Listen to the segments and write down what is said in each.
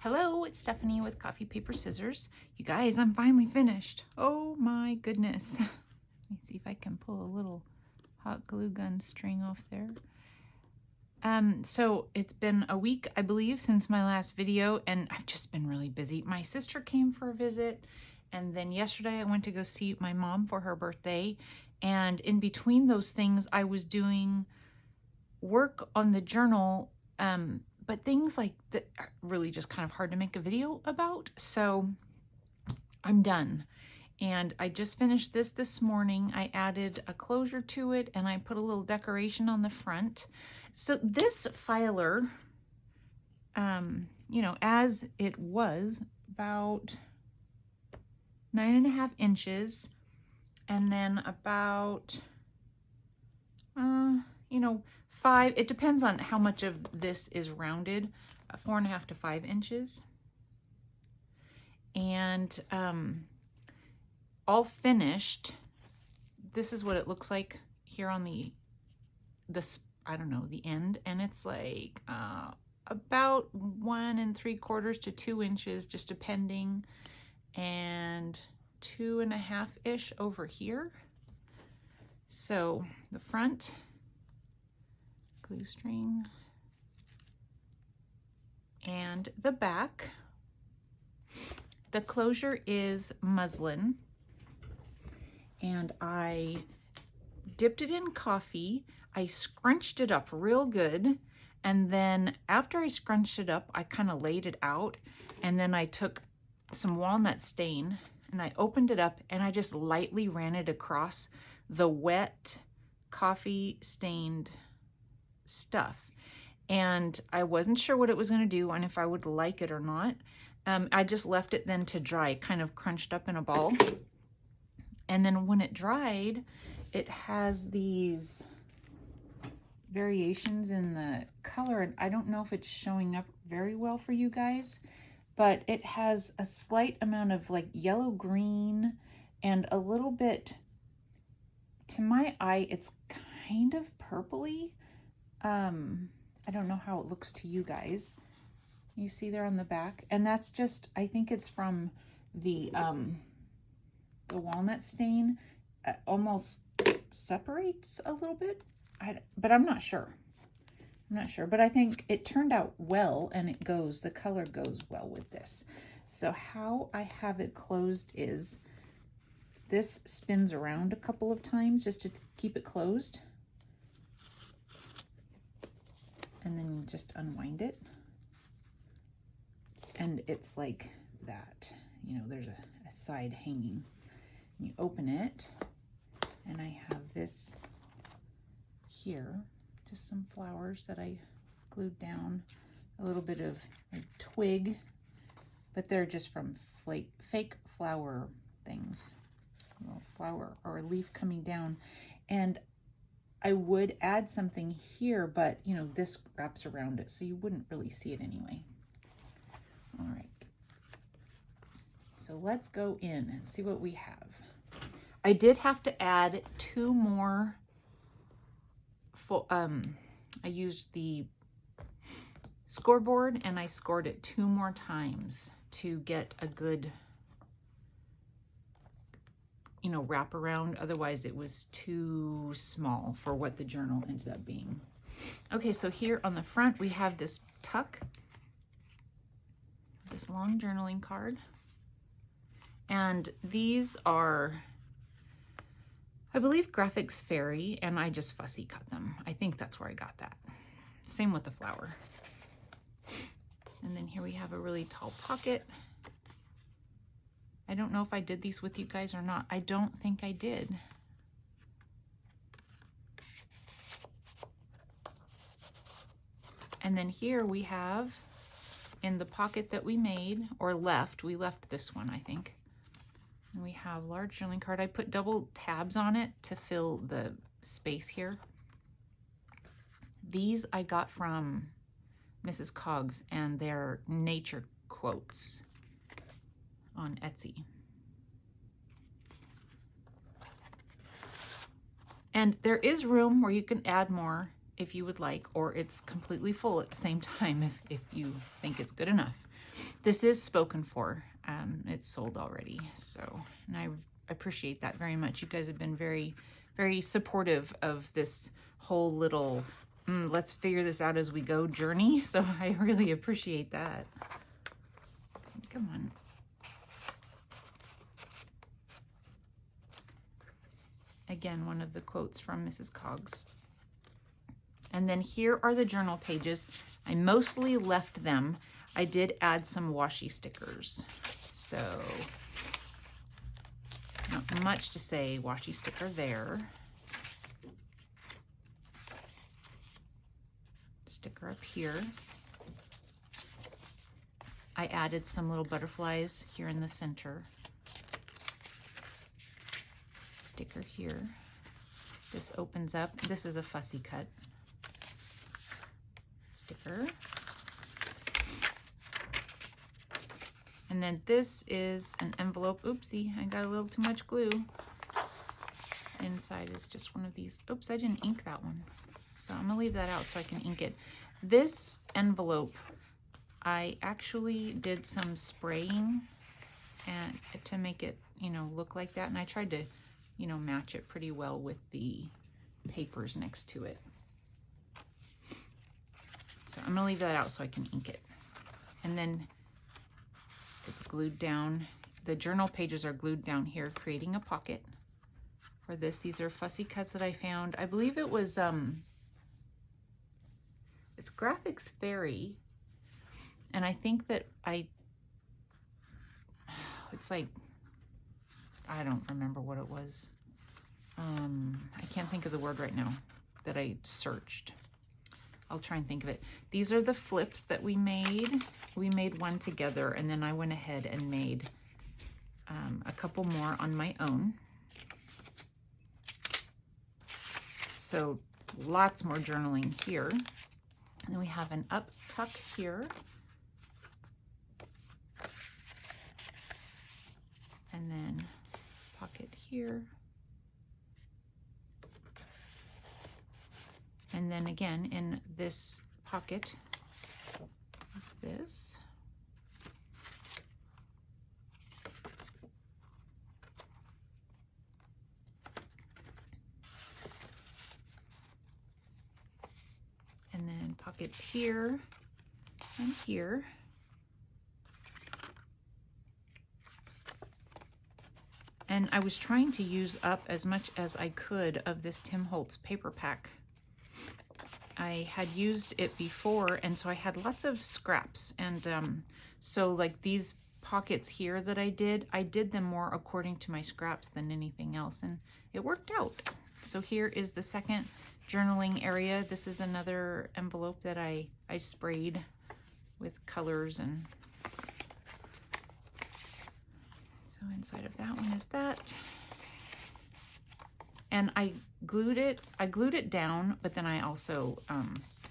Hello, it's Stephanie with Coffee Paper Scissors. You guys, I'm finally finished. Oh my goodness. Let me see if I can pull a little hot glue gun string off there. So it's been a week, I believe, since my last video, and I've just been really busy. My sister came for a visit, and then yesterday I went to go see my mom for her birthday, and in between those things I was doing work on the journal, but things like that are really just kind of hard to make a video about. So I'm done. And I just finished this morning. I added a closure to it and I put a little decoration on the front. So this filer, you know, as it was about 9.5 inches, and then about, you know, 5, it depends on how much of this is rounded, 4.5 to 5 inches. And all finished. This is what it looks like here on the I don't know, the end, and it's like about 1 3/4 to 2 inches, just depending, and 2.5-ish over here. So the front, glue string, and the back. The closure is muslin, and I dipped it in coffee. I scrunched it up real good, and then after I scrunched it up, I kind of laid it out, and then I took some walnut stain and I opened it up and I just lightly ran it across the wet coffee stained stuff. And I wasn't sure what it was going to do and if I would like it or not. I just left it then to dry, kind of crunched up in a ball. And then when it dried, it has these variations in the color, and I don't know if it's showing up very well for you guys, but it has a slight amount of like yellow green and a little bit, to my eye, it's kind of purpley. I don't know how it looks to you guys. You see there on the back, and that's just, I think it's from the walnut stain. Almost separates a little bit, but I'm not sure. But I think it turned out well, and the color goes well with this. So how I have it closed is this spins around a couple of times just to keep it closed. And then you just unwind it. And it's like that, you know, there's a side hanging. You open it, and I have this here, just some flowers that I glued down, a little bit of a twig, but they're just from fake flower things, a little flower or a leaf coming down. And I would add something here, but you know, this wraps around it, so you wouldn't really see it anyway. All right, so let's go in and see what we have. I did have to add 2 more. I used the scoreboard and I scored it 2 more times to get a good, you know, wrap around. Otherwise it was too small for what the journal ended up being. Okay, so here on the front we have this tuck, this long journaling card, and these are, I believe, Graphics Fairy, and I just fussy cut them. I think that's where I got that. Same with the flower. And then here we have a really tall pocket. I don't know if I did these with you guys or not. I don't think I did. And then here we have, in the pocket that we made, or left, we left this one, I think. And we have large journaling card. I put double tabs on it to fill the space here. These I got from Mrs. Coggs, and they're nature quotes on Etsy. And there is room where you can add more if you would like, or it's completely full at the same time if you think it's good enough. This is spoken for. It's sold already. So, and I appreciate that very much. You guys have been very, very supportive of this whole little, let's figure this out as we go journey. So I really appreciate that. Come on. Again, one of the quotes from Mrs. Coggs. And then here are the journal pages. I mostly left them. I did add some washi stickers. So, not much to say. Washi sticker there. Sticker up here. I added some little butterflies here in the center. Sticker here. This opens up. This is a fussy cut. Sticker. And then this is an envelope. Oopsie, I got a little too much glue. Inside is just one of these. Oops, I didn't ink that one. So I'm gonna leave that out so I can ink it. This envelope, I actually did some spraying and to make it, you know, look like that. And I tried to, you know, match it pretty well with the papers next to it. So I'm gonna leave that out so I can ink it. And then it's glued down. The journal pages are glued down here, creating a pocket for this. These are fussy cuts that I found. I believe it was, it's Graphics Fairy. And I think that it's like, I don't remember what it was. I can't think of the word right now that I searched. I'll try and think of it. These are the flips that we made. We made one together, and then I went ahead and made a couple more on my own. So lots more journaling here. And then we have an up tuck here. And then pocket here. And then again, in this pocket is this. And then pockets here and here. And I was trying to use up as much as I could of this Tim Holtz paper pack. I had used it before, and so I had lots of scraps. And so like these pockets here that I did them more according to my scraps than anything else, and it worked out. So here is the second journaling area. This is another envelope that I sprayed with colors, and so inside of that one is that. And I glued it down, but then I also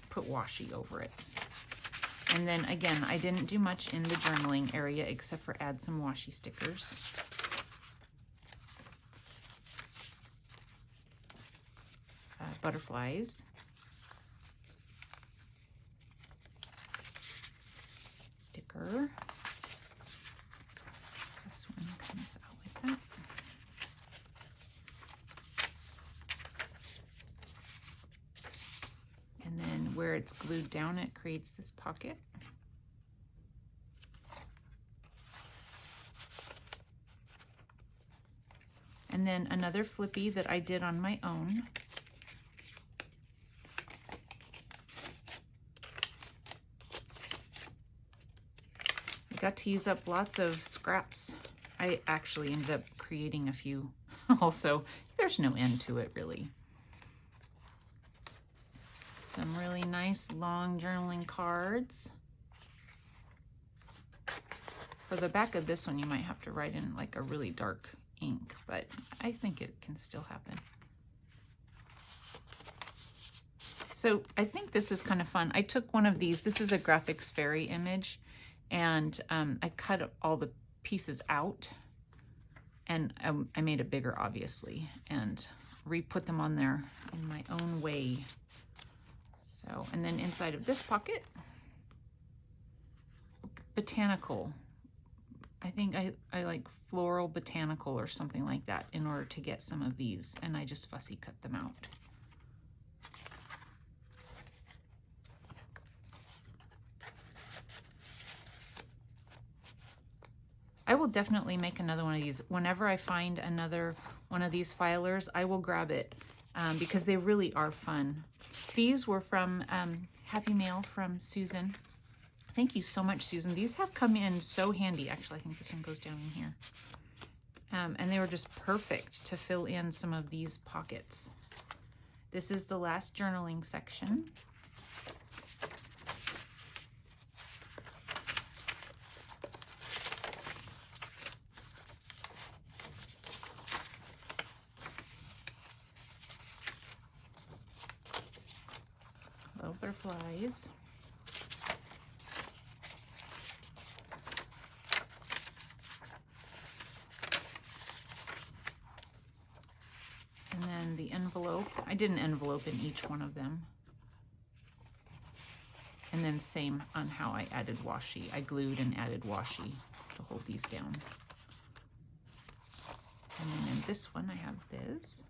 put washi over it. And then again, I didn't do much in the journaling area except for add some washi stickers. Butterflies. Sticker. This one comes out with that. And then where it's glued down, it creates this pocket. And then another flippy that I did on my own. I got to use up lots of scraps. I actually ended up creating a few also. There's no end to it, really. Some really nice long journaling cards. For the back of this one, you might have to write in like a really dark ink, but I think it can still happen. So I think this is kind of fun. I took one of these. This is a Graphics Fairy image, and I cut all the pieces out, and I made it bigger, obviously, and re-put them on there in my own way. So, and then inside of this pocket, botanical. I think I like floral botanical or something like that in order to get some of these, and I just fussy cut them out. I will definitely make another one of these. Whenever I find another one of these filers, I will grab it because they really are fun. These were from Happy Mail from Susan. Thank you so much, Susan. These have come in so handy. Actually, I think this one goes down in here. And they were just perfect to fill in some of these pockets. This is the last journaling section. Little butterflies. And then the envelope. I did an envelope in each one of them. And then same on how I added washi. I glued and added washi to hold these down. And then in this one I have this.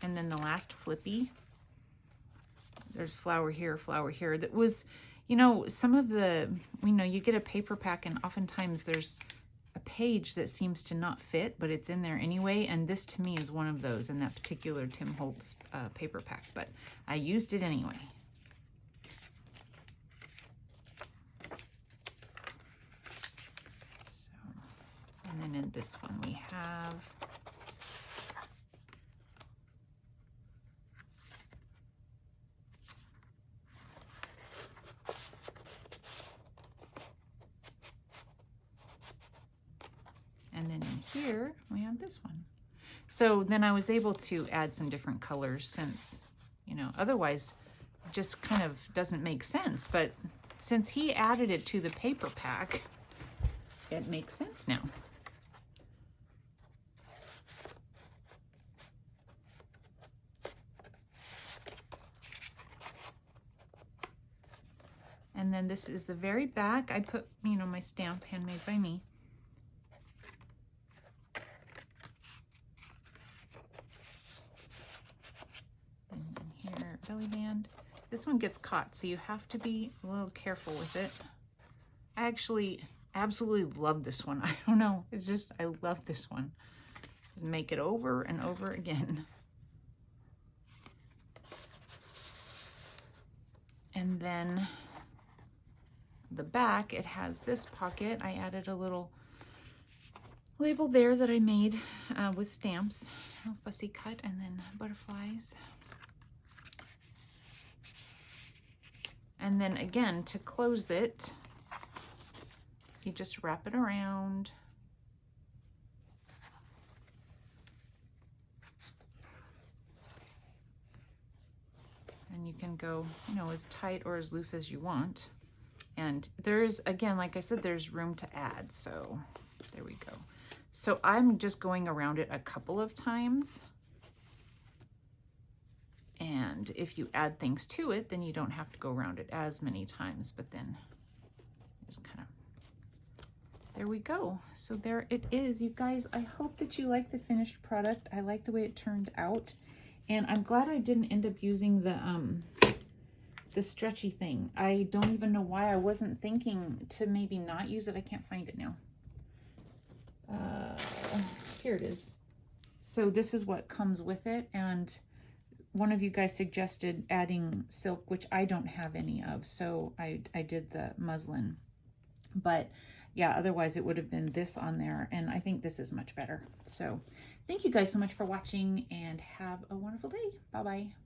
And then the last flippy, there's flower here, that was, you know, some of the, you know, you get a paper pack and oftentimes there's a page that seems to not fit, but it's in there anyway, and this to me is one of those in that particular Tim Holtz paper pack, but I used it anyway. So, and then in this one we have here we have this one. So then I was able to add some different colors since, you know, otherwise it just kind of doesn't make sense. But since he added it to the paper pack, it makes sense now. And then this is the very back. I put, you know, my stamp, handmade by me. Belly band. This one gets caught, so you have to be a little careful with it. I actually absolutely love this one. I don't know, it's just, I love this one. Make it over and over again. And then the back, it has this pocket. I added a little label there that I made with stamps, a fussy cut, and then butterflies. And then again, to close it, you just wrap it around. And you can go, you know, as tight or as loose as you want. And there's, again, like I said, there's room to add. So there we go. So I'm just going around it a couple of times. And if you add things to it, then you don't have to go around it as many times, but then just kind of, there we go. So there it is, you guys. I hope that you like the finished product. I like the way it turned out. And I'm glad I didn't end up using the stretchy thing. I don't even know why I wasn't thinking to maybe not use it. I can't find it now. Here it is. So this is what comes with it. And one of you guys suggested adding silk, which I don't have any of, so I did the muslin. But yeah, otherwise it would have been this on there, and I think this is much better. So thank you guys so much for watching, and have a wonderful day. Bye-bye.